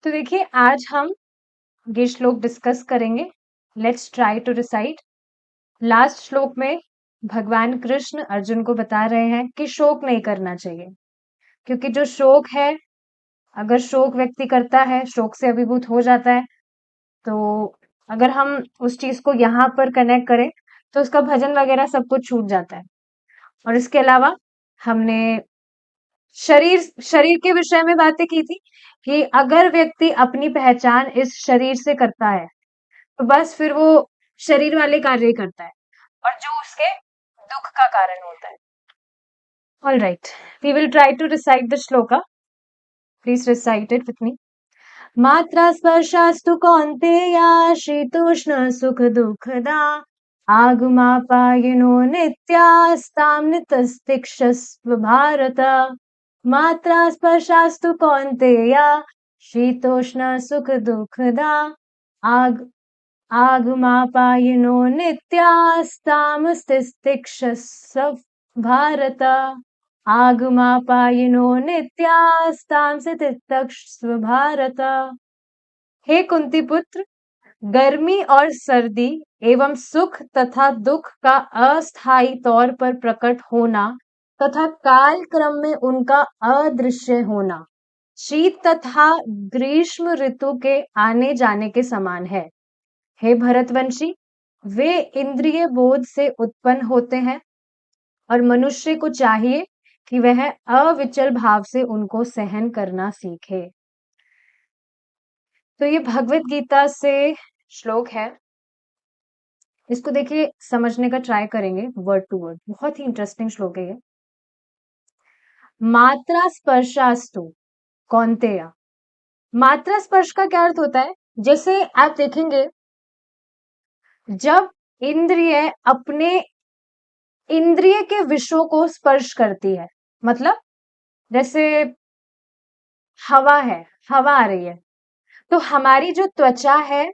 तो देखिए आज हम ये श्लोक डिस्कस करेंगे। Let's try to recite. Last श्लोक में भगवान कृष्ण अर्जुन को बता रहे हैं कि शोक नहीं करना चाहिए, क्योंकि जो शोक है, अगर शोक व्यक्ति करता है, शोक से अभिभूत हो जाता है, तो अगर हम उस चीज को यहाँ पर कनेक्ट करें तो उसका भजन वगैरह सब कुछ छूट जाता है। और इसके अलावा हमने शरीर शरीर के विषय में बातें की थी कि अगर व्यक्ति अपनी पहचान इस शरीर से करता है तो बस फिर वो शरीर वाले कार्य ही करता है, और जो उसके दुख का कारण होता है। All right, we will try to recite the shloka. Please recite it with me. मात्रा स्पर्शास्तु कौन्तेया शीतोष्ण सुख दुःखदा आगमापायिनो नित्यास्तां नितस्तिक्षस्व भारत। मात्रा स्पर्शास्तु कौन्तेया शीतोष्ण सुख दुःखदा आग आगमापायिनो नित्यास्तामस्तिस्तिक्षस्व भारत। आगमापायिनो नित्यास्तामस्तिस्तिक्षस्व भारत। हे कुंती पुत्र, गर्मी और सर्दी एवं सुख तथा दुख का अस्थायी तौर पर प्रकट होना तथा काल क्रम में उनका अदृश्य होना शीत तथा ग्रीष्म ऋतु के आने जाने के समान है। हे भरतवंशी, वे इंद्रिय बोध से उत्पन्न होते हैं और मनुष्य को चाहिए कि वह अविचल भाव से उनको सहन करना सीखे। तो ये भगवत गीता से श्लोक है। इसको देखिए, समझने का ट्राई करेंगे वर्ड टू वर्ड। बहुत ही इंटरेस्टिंग श्लोक है ये। मात्रा स्पर्शास्तु कौन्तेय। मात्रा स्पर्श का क्या अर्थ होता है? जैसे आप देखेंगे, जब इंद्रिय अपने इंद्रिय के विषयों को स्पर्श करती है, मतलब जैसे हवा है, हवा आ रही है तो हमारी जो त्वचा है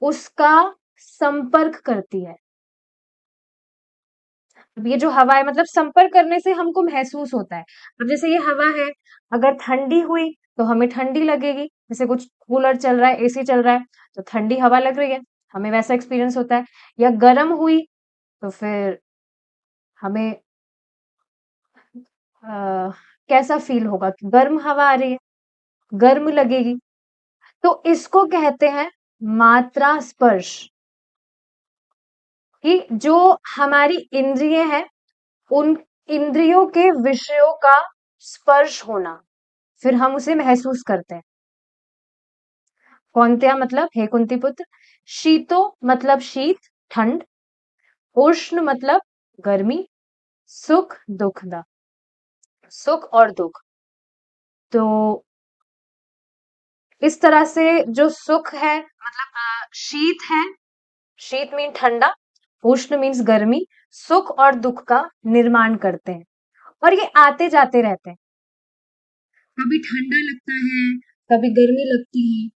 उसका संपर्क करती है। अब ये जो हवा है, मतलब संपर्क करने से हमको महसूस होता है। अब जैसे ये हवा है, अगर ठंडी हुई तो हमें ठंडी लगेगी। जैसे कुछ कूलर चल रहा है, एसी चल रहा है, तो ठंडी हवा लग रही है, हमें वैसा एक्सपीरियंस होता है। या गर्म हुई तो फिर हमें कैसा फील होगा कि गर्म हवा आ रही है, गर्म लगेगी। तो इसको कहते हैं मात्रा स्पर्श, कि जो हमारी इंद्रिय है उन इंद्रियों के विषयों का स्पर्श होना, फिर हम उसे महसूस करते हैं। कौन्तेय मतलब हे कुंती पुत्र। शीतो मतलब शीत, ठंड। उष्ण मतलब गर्मी। सुख दुखदा, सुख और दुख। तो इस तरह से जो सुख है, मतलब शीत है, शीत मीन ठंडा, उष्ण मीन्स गर्मी, सुख और दुख का निर्माण करते हैं। और ये आते जाते रहते हैं, कभी ठंडा लगता है, कभी गर्मी लगती है।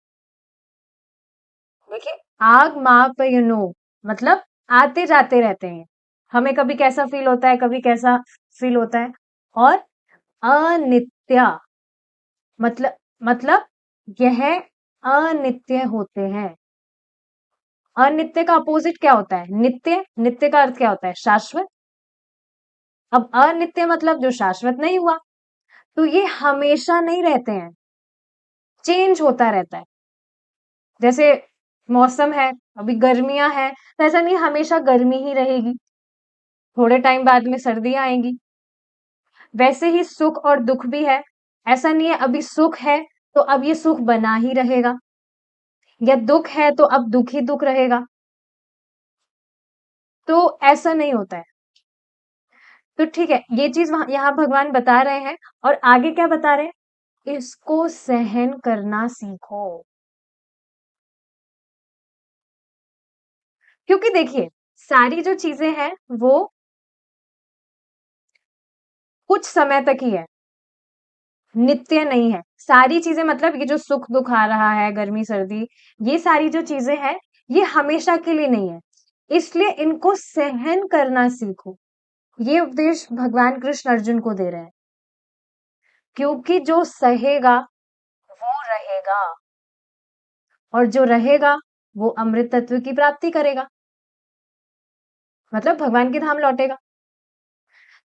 देखिए, आग मापयनो मतलब आते जाते रहते हैं। हमें कभी कैसा फील होता है, कभी कैसा फील होता है। और अनित्य मतलब यह अनित्य होते हैं। अनित्य का अपोजिट क्या होता है? नित्य। नित्य का अर्थ क्या होता है? शाश्वत। अब अनित्य मतलब जो शाश्वत नहीं हुआ, तो ये हमेशा नहीं रहते हैं, चेंज होता रहता है। जैसे मौसम है, अभी गर्मियां हैं, तो ऐसा नहीं हमेशा गर्मी ही रहेगी, थोड़े टाइम बाद में सर्दियां आएंगी। वैसे ही सुख और दुख भी है, ऐसा नहीं है अभी सुख है तो अब ये सुख बना ही रहेगा, या दुख है तो अब दुख ही दुख रहेगा। तो ऐसा नहीं होता है। तो ठीक है, ये चीज यहाँ भगवान बता रहे हैं। और आगे क्या बता रहे हैं? इसको सहन करना सीखो। क्योंकि देखिए, सारी जो चीजें हैं वो कुछ समय तक ही है, नित्य नहीं है। सारी चीजें, मतलब ये जो सुख दुख आ रहा है, गर्मी सर्दी, ये सारी जो चीजें हैं ये हमेशा के लिए नहीं है, इसलिए इनको सहन करना सीखो। ये उपदेश भगवान कृष्ण अर्जुन को दे रहे हैं, क्योंकि जो सहेगा वो रहेगा। और जो रहेगा वो अमृत तत्व की प्राप्ति करेगा, मतलब भगवान के धाम लौटेगा।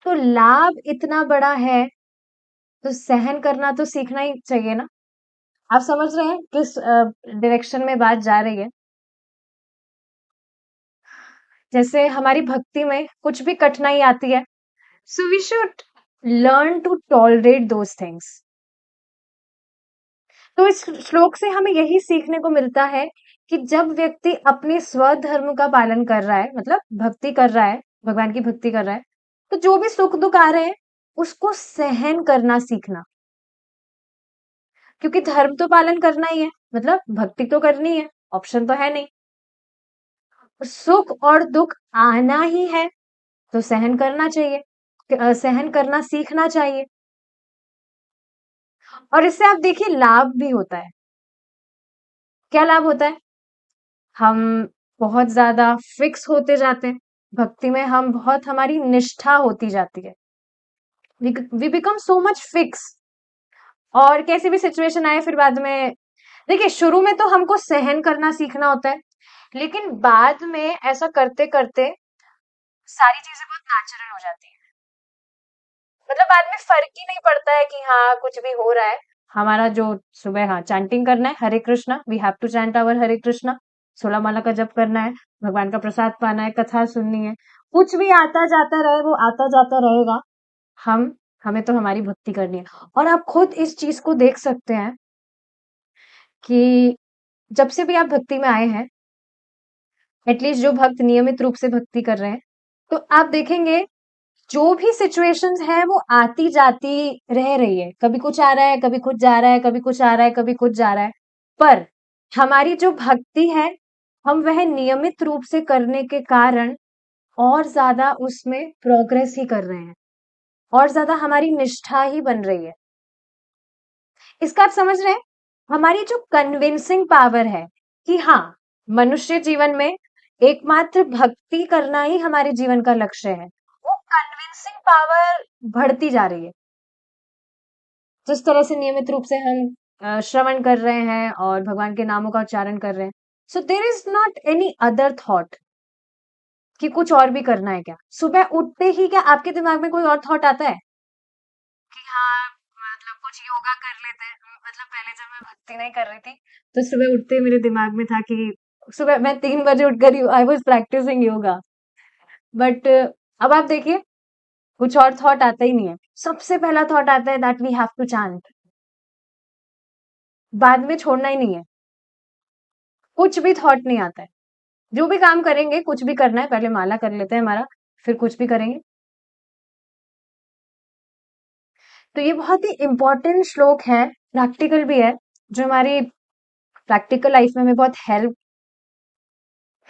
तो लाभ इतना बड़ा है, तो सहन करना तो सीखना ही चाहिए ना। आप समझ रहे हैं किस डायरेक्शन में बात जा रही है। जैसे हमारी भक्ति में कुछ भी कठिनाई आती है, so we should learn to tolerate those things. तो इस श्लोक से हमें यही सीखने को मिलता है कि जब व्यक्ति अपने स्वधर्म का पालन कर रहा है, मतलब भक्ति कर रहा है, भगवान की भक्ति कर रहा है, तो जो भी सुख दुख आ रहे हैं उसको सहन करना सीखना, क्योंकि धर्म तो पालन करना ही है, मतलब भक्ति तो करनी है, ऑप्शन तो है नहीं। सुख और दुख आना ही है, तो सहन करना चाहिए, सहन करना सीखना चाहिए। और इससे आप देखिए लाभ भी होता है। क्या लाभ होता है? हम बहुत ज्यादा फिक्स होते जाते हैं भक्ति में, हम बहुत, हमारी निष्ठा होती जाती है, we become so much fix. और कैसी भी सिचुएशन आए फिर बाद में, देखिए शुरू में तो हमको सहन करना सीखना होता है, लेकिन बाद में ऐसा करते करते सारी चीजें बहुत नेचुरल हो जाती है। मतलब बाद में फर्क ही नहीं पड़ता है कि हाँ कुछ भी हो रहा है। हमारा जो सुबह, हाँ चैंटिंग करना है Hare Krishna, we have to chant our Hare Krishna, 16 माला का जप करना है, भगवान का प्रसाद पाना है, कथा सुननी है, कुछ भी आता जाता रहे वो आता जाता रहेगा। हम हमें तो हमारी भक्ति करनी है। और आप खुद इस चीज को देख सकते हैं कि जब से भी आप भक्ति में आए हैं, एटलीस्ट जो भक्त नियमित रूप से भक्ति कर रहे हैं, तो आप देखेंगे जो भी सिचुएशंस है वो आती जाती रह रही है। कभी कुछ आ रहा है, कभी कुछ जा रहा है, कभी कुछ आ रहा है, कभी कुछ जा रहा है। पर हमारी जो भक्ति है, हम वह नियमित रूप से करने के कारण और ज्यादा उसमें प्रोग्रेस ही कर रहे हैं, और ज्यादा हमारी निष्ठा ही बन रही है। इसका आप समझ रहे हैं? हमारी जो कन्विंसिंग पावर है कि हाँ, मनुष्य जीवन में एकमात्र भक्ति करना ही हमारे जीवन का लक्ष्य है, वो कन्विंसिंग पावर बढ़ती जा रही है। जिस तरह से नियमित रूप से हम श्रवण कर रहे हैं और भगवान के नामों का उच्चारण कर रहे हैं, so there is not any other thought कि कुछ और भी करना है क्या। सुबह उठते ही क्या आपके दिमाग में कोई और थॉट आता है कि हाँ, मतलब कुछ योगा कर लेते हैं? मतलब पहले जब मैं भक्ति नहीं कर रही थी, तो सुबह उठते ही मेरे दिमाग में था कि सुबह मैं 3 बजे उठकर I was practising yoga. But अब आप देखिए, कुछ और थॉट आता ही नहीं है। सबसे पहला थॉट आता है that we have to chant, बाद में छोड़ना ही नहीं है। कुछ भी थॉट नहीं आता है। जो भी काम करेंगे, कुछ भी करना है, पहले माला कर लेते हैं हमारा, फिर कुछ भी करेंगे। तो ये बहुत ही इंपॉर्टेंट श्लोक है, प्रैक्टिकल भी है, जो हमारी प्रैक्टिकल लाइफ में हमें बहुत हेल्प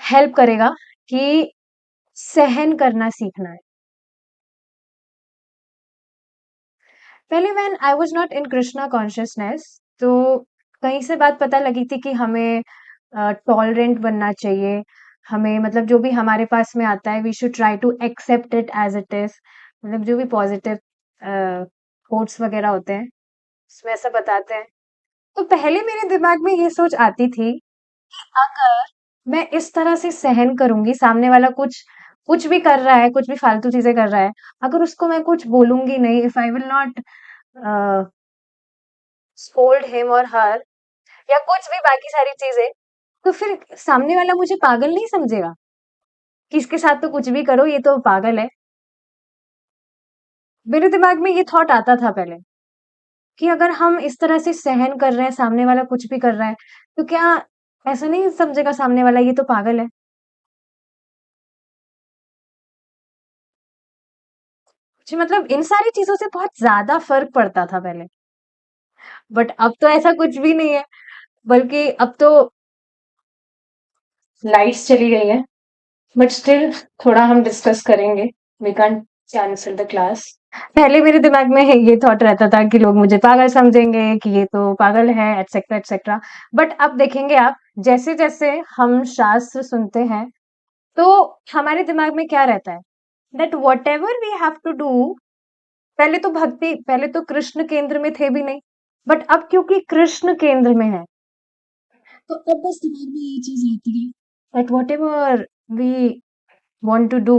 हेल्प करेगा कि सहन करना सीखना है। पहले when I was not in Krishna consciousness, तो कहीं से बात पता लगी थी कि हमें टॉलरेंट बनना चाहिए। हमें, मतलब जो भी हमारे पास में आता है, we should try to accept it as it is. मतलब जो भी पॉजिटिव कोट्स वगैरह होते हैं उसमें ऐसा बताते हैं। तो पहले मेरे दिमाग में ये सोच आती थी, अगर मैं इस तरह से सहन करूंगी, सामने वाला कुछ कुछ भी कर रहा है, कुछ भी फालतू चीजें कर रहा है, अगर उसको मैं कुछ बोलूंगी नहीं, if I will not scold him और हर, या कुछ भी बाकी सारी चीजें, तो फिर सामने वाला मुझे पागल नहीं समझेगा कि इसके साथ तो कुछ भी करो, ये तो पागल है। मेरे दिमाग में ये थॉट आता था पहले कि अगर हम इस तरह से सहन कर रहे हैं, सामने वाला कुछ भी कर रहा है, तो क्या ऐसा नहीं समझेगा सामने वाला ये तो पागल है। जी, मतलब इन सारी चीजों से बहुत ज्यादा फर्क पड़ता था पहले। बट अब तो ऐसा कुछ भी नहीं है, बल्कि अब तो लाइट्स चली गई है। बट स्टिल थोड़ा हम डिस्कस करेंगे, we can't cancel the class. पहले मेरे दिमाग में है ये थॉट रहता था कि लोग मुझे पागल समझेंगे, कि ये तो पागल है, एटसेट्रा एटसेट्रा। बट अब देखेंगे आप, जैसे जैसे हम शास्त्र सुनते हैं, तो हमारे दिमाग में क्या रहता है, that whatever we have to do. पहले तो भक्ति, पहले तो कृष्ण केंद्र में थे भी नहीं, बट अब क्योंकि कृष्ण केंद्र में है, तो अब बस दिमाग में यही चीज रहती है। But whatever we want to do,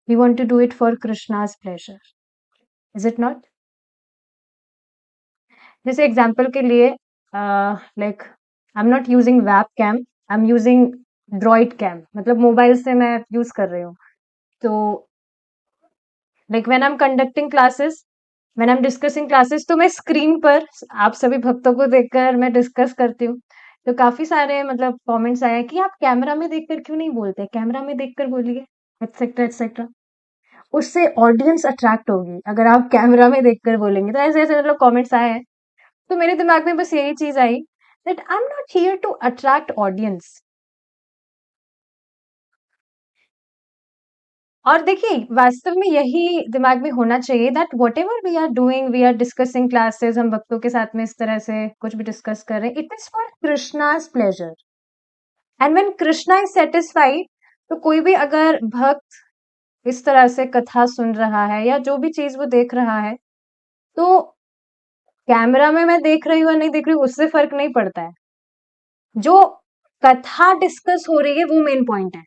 we want to do it for Krishna's pleasure. Is it not? जैसे एग्जाम्पल के लिए like I am not using webcam, I am using DroidCam, मतलब मोबाइल से मैं use कर रही हूँ। तो like when I am conducting classes, when I am discussing classes, तो मैं स्क्रीन पर आप सभी भक्तों को देखकर मैं डिस्कस करती हूँ। तो काफी सारे मतलब कमेंट्स आए कि आप कैमरा में देखकर क्यों नहीं बोलते, कैमरा में देखकर बोलिए, एटसेट्रा एटसेट्रा। उससे ऑडियंस अट्रैक्ट होगी अगर आप कैमरा में देखकर बोलेंगे। तो ऐसे ऐसे मतलब कमेंट्स आए हैं। तो मेरे दिमाग में बस यही चीज I that I am not here to attract audience. और देखिए वास्तव में यही दिमाग में होना चाहिए that whatever we are doing, we are discussing classes, हम भक्तों के साथ में इस तरह से कुछ भी डिस्कस कर रहे हैं, it is for Krishna's pleasure. And when Krishna is satisfied, तो कोई भी अगर भक्त इस तरह से कथा सुन रहा है या जो भी चीज वो देख रहा है, तो कैमरा में मैं देख रही हूँ या नहीं देख रही हूँ उससे फर्क नहीं पड़ता है। जो कथा डिस्कस हो रही है वो मेन पॉइंट है।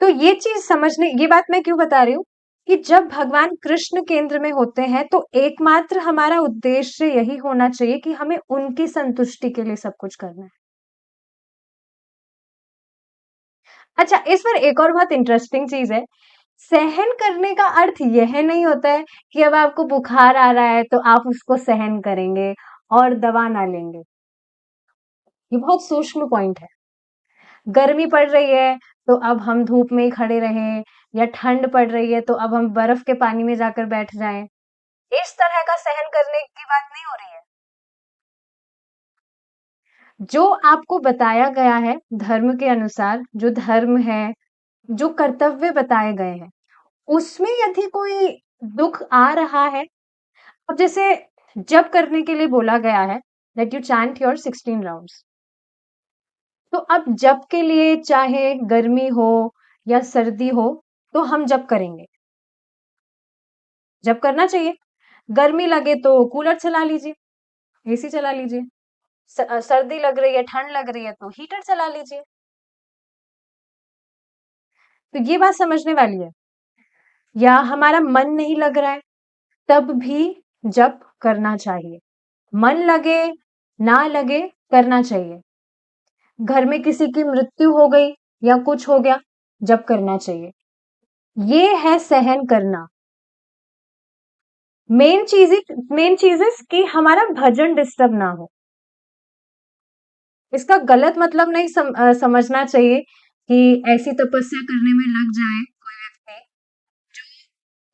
तो ये चीज समझने, ये बात मैं क्यों बता रही हूँ कि जब भगवान कृष्ण केंद्र में होते हैं तो एकमात्र हमारा उद्देश्य यही होना चाहिए कि हमें उनकी संतुष्टि के लिए सब कुछ करना है। अच्छा, इस पर एक और बहुत इंटरेस्टिंग चीज है। सहन करने का अर्थ यह नहीं होता है कि अब आपको बुखार आ रहा है तो आप उसको सहन करेंगे और दवा ना लेंगे। ये बहुत सूक्ष्म पॉइंट है। गर्मी पड़ रही है तो अब हम धूप में ही खड़े रहें, या ठंड पड़ रही है तो अब हम बर्फ के पानी में जाकर बैठ जाएं। इस तरह का सहन करने की बात नहीं हो रही है। जो आपको बताया गया है धर्म के अनुसार, जो धर्म है, जो कर्तव्य बताए गए हैं, उसमें यदि कोई दुख आ रहा है, अब जैसे जप करने के लिए बोला गया है that you chant your 16 rounds. तो अब जप के लिए चाहे गर्मी हो या सर्दी हो, तो हम जप करेंगे, जप करना चाहिए। गर्मी लगे तो कूलर चला लीजिए, एसी चला लीजिए। सर्दी लग रही है, ठंड लग रही है तो हीटर चला लीजिए। तो ये बात समझने वाली है। या हमारा मन नहीं लग रहा है, तब भी जप करना चाहिए। मन लगे ना लगे, करना चाहिए। घर में किसी की मृत्यु हो गई या कुछ हो गया, जप करना चाहिए। ये है सहन करना। मेन चीज कि हमारा भजन डिस्टर्ब ना हो। इसका गलत मतलब नहीं समझना चाहिए कि ऐसी तपस्या करने में लग जाए कोई व्यक्ति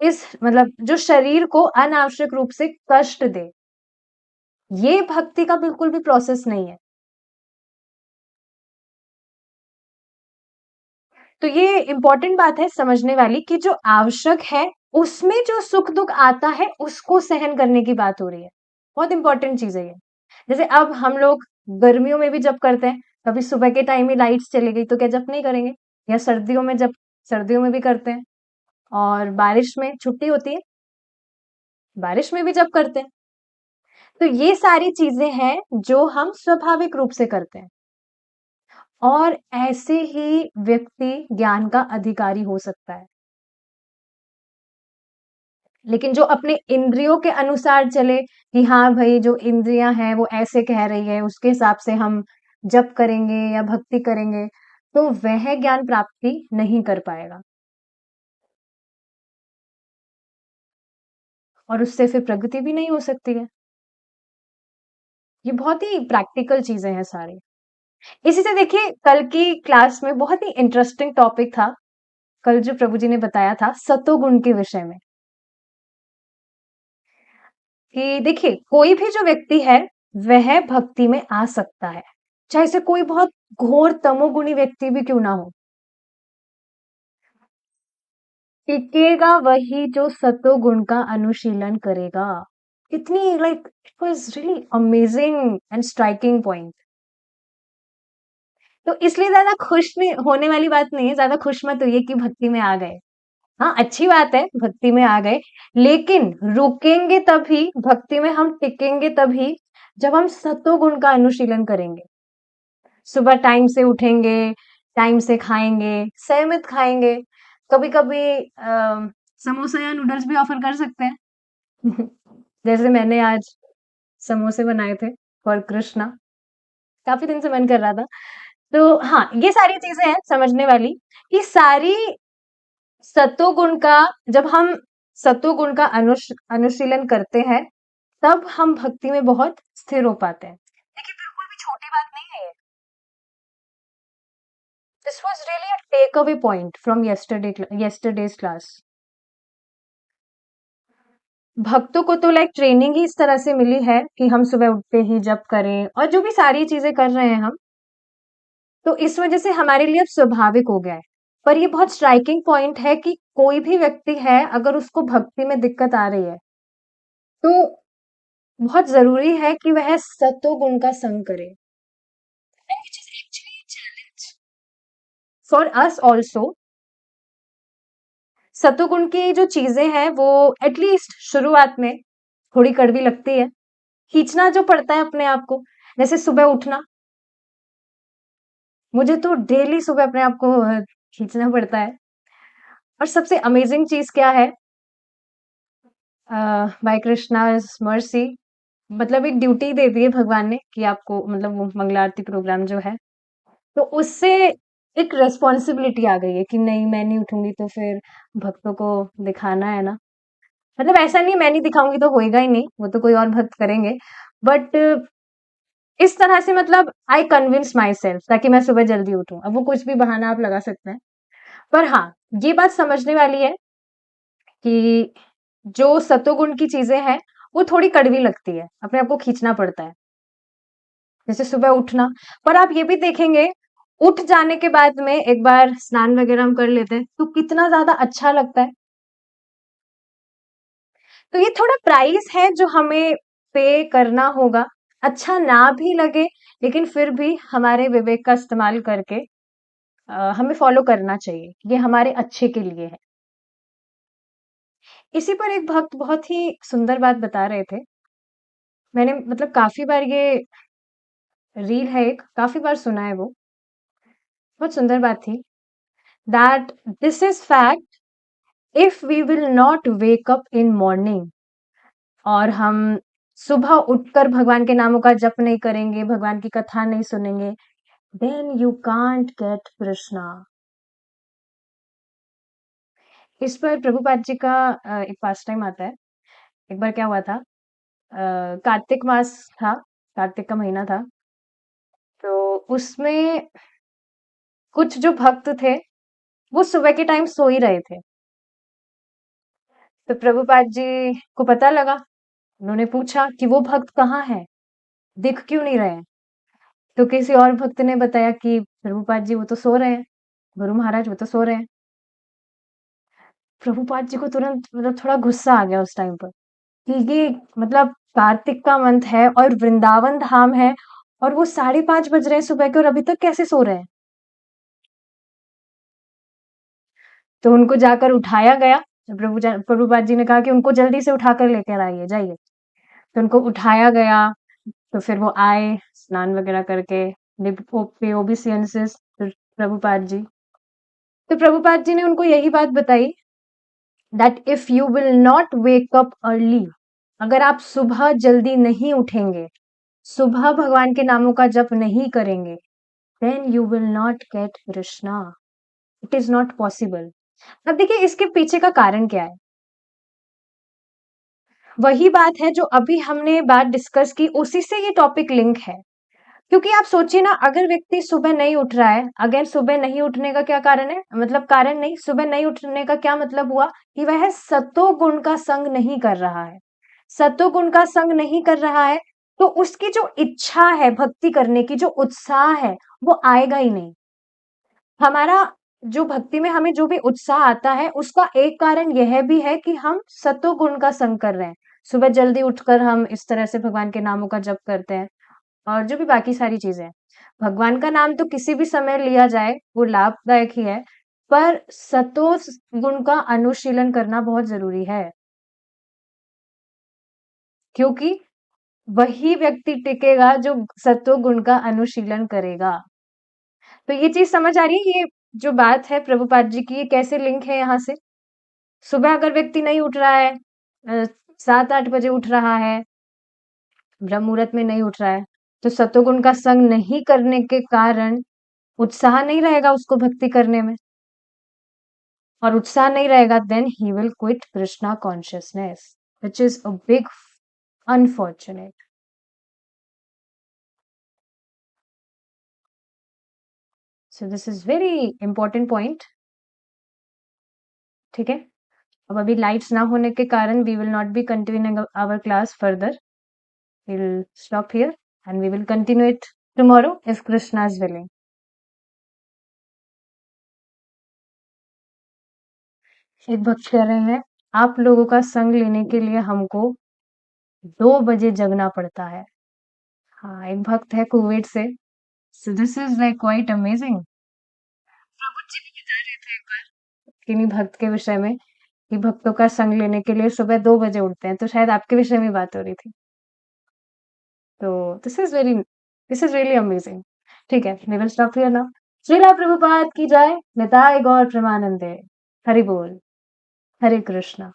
इस मतलब जो शरीर को अनावश्यक रूप से कष्ट दे। ये भक्ति का बिल्कुल भी प्रोसेस नहीं है। तो ये इंपॉर्टेंट बात है समझने वाली कि जो आवश्यक है उसमें जो सुख दुख आता है उसको सहन करने की बात हो रही है। बहुत इंपॉर्टेंट चीज है ये। जैसे अब हम लोग गर्मियों में भी जब करते हैं, कभी सुबह के टाइम ही लाइट्स चली गई तो क्या जब नहीं करेंगे? या सर्दियों में जब, सर्दियों में भी करते हैं। और बारिश में छुट्टी होती है, बारिश में भी जब करते हैं। तो ये सारी चीजें हैं जो हम स्वाभाविक रूप से करते हैं। और ऐसे ही व्यक्ति ज्ञान का अधिकारी हो सकता है। लेकिन जो अपने इंद्रियों के अनुसार चले कि हाँ भाई जो इंद्रियां हैं वो ऐसे कह रही है उसके हिसाब से हम जप करेंगे या भक्ति करेंगे, तो वह ज्ञान प्राप्ति नहीं कर पाएगा। और उससे फिर प्रगति भी नहीं हो सकती है। ये बहुत ही प्रैक्टिकल चीजें हैं सारी। इसी से देखिए कल की क्लास में बहुत ही इंटरेस्टिंग टॉपिक था। कल जो प्रभु जी ने बताया था सतोगुण के विषय में, कि देखिए कोई भी जो व्यक्ति है वह भक्ति में आ सकता है, चाहे से कोई बहुत घोर तमोगुणी व्यक्ति भी क्यों ना हो। टिकेगा वही जो सतोगुण का अनुशीलन करेगा। इतनी like it was really amazing and striking point. तो इसलिए ज्यादा खुश नहीं होने वाली बात नहीं है, ज्यादा खुश मत होइए कि भक्ति में आ गए। हाँ अच्छी बात है भक्ति में आ गए, लेकिन रुकेंगे तभी, भक्ति में हम टिकेंगे तभी जब हम सत्व गुण का अनुशीलन करेंगे। सुबह टाइम से उठेंगे, टाइम से खाएंगे, संयमित खाएंगे, कभी कभी समोसा या नूडल्स भी ऑफर कर सकते हैं। जैसे मैंने आज समोसे बनाए थे फॉर कृष्णा, काफी दिन से मन कर रहा था। तो हाँ, ये सारी चीजें हैं समझने वाली कि सारी सत्वगुण का, जब हम सत्वगुण का अनुशीलन करते हैं, तब हम भक्ति में बहुत स्थिर हो पाते हैं। देखिए, बिल्कुल भी छोटी बात नहीं है ये। This was really a takeaway point from yesterday's class. भक्तों को तो लाइक ट्रेनिंग ही इस तरह से मिली है कि हम सुबह उठते ही जप करें और जो भी सारी चीजें कर रहे हैं हम, तो इस वजह से हमारे लिए अब स्वाभाविक हो गया है। पर ये बहुत स्ट्राइकिंग पॉइंट है कि कोई भी व्यक्ति है, अगर उसको भक्ति में दिक्कत आ रही है, तो बहुत जरूरी है कि वह सत्व गुण का संग करे। And which is actually a challenge for us also। सत्वगुण की जो चीजें हैं वो एटलीस्ट शुरुआत में थोड़ी कड़वी लगती है, खींचना जो पड़ता है अपने आप को। जैसे सुबह उठना, मुझे तो डेली सुबह अपने आप को खींचना पड़ता है। और सबसे अमेजिंग चीज क्या है, बाय कृष्णाज मर्सी, मतलब एक ड्यूटी दे दी है भगवान ने कि आपको, मतलब वो मंगला आरती प्रोग्राम जो है, तो उससे एक रेस्पॉन्सिबिलिटी आ गई है कि नहीं, मैं नहीं उठूंगी तो फिर भक्तों को दिखाना है ना। मतलब ऐसा नहीं मैं नहीं दिखाऊंगी तो होएगा ही नहीं, वो तो कोई और भक्त करेंगे। बट इस तरह से मतलब आई कन्विंस माई सेल्फ ताकि मैं सुबह जल्दी उठूं। अब वो कुछ भी बहाना आप लगा सकते हैं, पर हाँ, ये बात समझने वाली है कि जो सत्वगुण की चीजें हैं वो थोड़ी कड़वी लगती है, अपने आप को खींचना पड़ता है। जैसे सुबह उठना, पर आप ये भी देखेंगे, उठ जाने के बाद में एक बार स्नान वगैरह हम कर लेते हैं तो कितना ज्यादा अच्छा लगता है। तो ये थोड़ा प्राइस है जो हमें पे करना होगा। अच्छा ना भी लगे, लेकिन फिर भी हमारे विवेक का इस्तेमाल करके हमें फॉलो करना चाहिए, ये हमारे अच्छे के लिए है। इसी पर एक भक्त बहुत ही सुंदर बात बता रहे थे। मैंने मतलब काफी बार ये रील है, एक काफी बार सुना है वो, बहुत सुंदर बात थी। That this is fact, if we will not wake up in morning, और हम सुबह उठकर भगवान के नामों का जप नहीं करेंगे, भगवान की कथा नहीं सुनेंगे, then you can't get Krishna. इस पर प्रभुपाद जी का एक पास टाइम आता है। एक बार क्या हुआ था, कार्तिक मास था, कार्तिक का महीना था, तो उसमें कुछ जो भक्त थे वो सुबह के टाइम सो ही रहे थे। तो प्रभुपाद जी को पता लगा, उन्होंने पूछा कि वो भक्त कहाँ है, दिख क्यों नहीं रहे हैं। तो किसी और भक्त ने बताया कि प्रभुपाद जी वो तो सो रहे हैं, गुरु महाराज वो तो सो रहे हैं। प्रभुपाद जी को तुरंत मतलब थोड़ा गुस्सा आ गया उस टाइम पर कि ये मतलब कार्तिक का मंथ है और वृंदावन धाम है, और वो 5:30 बज रहे हैं सुबह के और अभी तक कैसे सो रहे हैं। तो उनको जाकर उठाया गया। प्रभुपाद जी ने कहा कि उनको जल्दी से उठाकर लेकर आइए, जाइए। तो उनको उठाया गया, तो फिर वो आए स्नान वगैरह करके, पे ओबीसियंसेस प्रभुपाद जी। तो प्रभुपाद जी ने उनको यही बात बताई, that if you will not wake up early, अगर आप सुबह जल्दी नहीं उठेंगे, सुबह भगवान के नामों का जप नहीं करेंगे, then you will not get Krishna, it is not possible. अब देखिए इसके पीछे का कारण क्या है। वही बात है जो अभी हमने बात डिस्कस की, उसी से ये टॉपिक लिंक है। क्योंकि आप सोचिए ना, अगर व्यक्ति सुबह नहीं उठ रहा है, अगेन सुबह नहीं उठने का क्या कारण है, मतलब कारण नहीं, सुबह नहीं उठने का क्या मतलब हुआ कि वह सत्व गुण का संग नहीं कर रहा है। सत्व गुण का संग नहीं कर रहा है, तो उसकी जो इच्छा है भक्ति करने की, जो उत्साह है, वो आएगा ही नहीं। हमारा जो भक्ति में हमें जो भी उत्साह आता है, उसका एक कारण यह भी है कि हम सत्व गुण का संग कर रहे हैं। सुबह जल्दी उठकर हम इस तरह से भगवान के नामों का जप करते हैं, और जो भी बाकी सारी चीजें हैं। भगवान का नाम तो किसी भी समय लिया जाए वो लाभदायक ही है, पर सतो गुण का अनुशीलन करना बहुत जरूरी है। क्योंकि वही व्यक्ति टिकेगा जो सत्व गुण का अनुशीलन करेगा। तो ये चीज समझ आ रही है, ये जो बात है प्रभुपाद जी की, ये कैसे लिंक है यहाँ से। सुबह अगर व्यक्ति नहीं उठ रहा है, 7-8 बजे उठ रहा है, ब्रह्म मुहूर्त में नहीं उठ रहा है, तो सत्वगुण का संग नहीं करने के कारण उत्साह नहीं रहेगा उसको भक्ति करने में, और उत्साह नहीं रहेगा, then he will quit Krishna consciousness, which is a big unfortunate. So this is very important point. ठीक है, अब अभी लाइट्स ना होने के कारण we will not be continuing our class further. We will stop here and we will continue it tomorrow if Krishna is willing. एक भक्त कह रहे हैं, आप लोगों का संग लेने के लिए हमको 2 बजे जगना पड़ता है। हाँ, एक भक्त है कुवैत से। So this is like quite amazing. प्रभु जी भी बता रहे थे एक बार किन्हीं भक्त के विषय में कि भक्तों का संग लेने के लिए सुबह 2 बजे उठते हैं, तो शायद आपके विषय में बात हो रही थी। तो दिस इज रियली अमेजिंग। ठीक है, we will stop here now. Srila Prabhupada की जय, निताय गौर प्रेमानंदे। हरि बोल, हरे कृष्णा।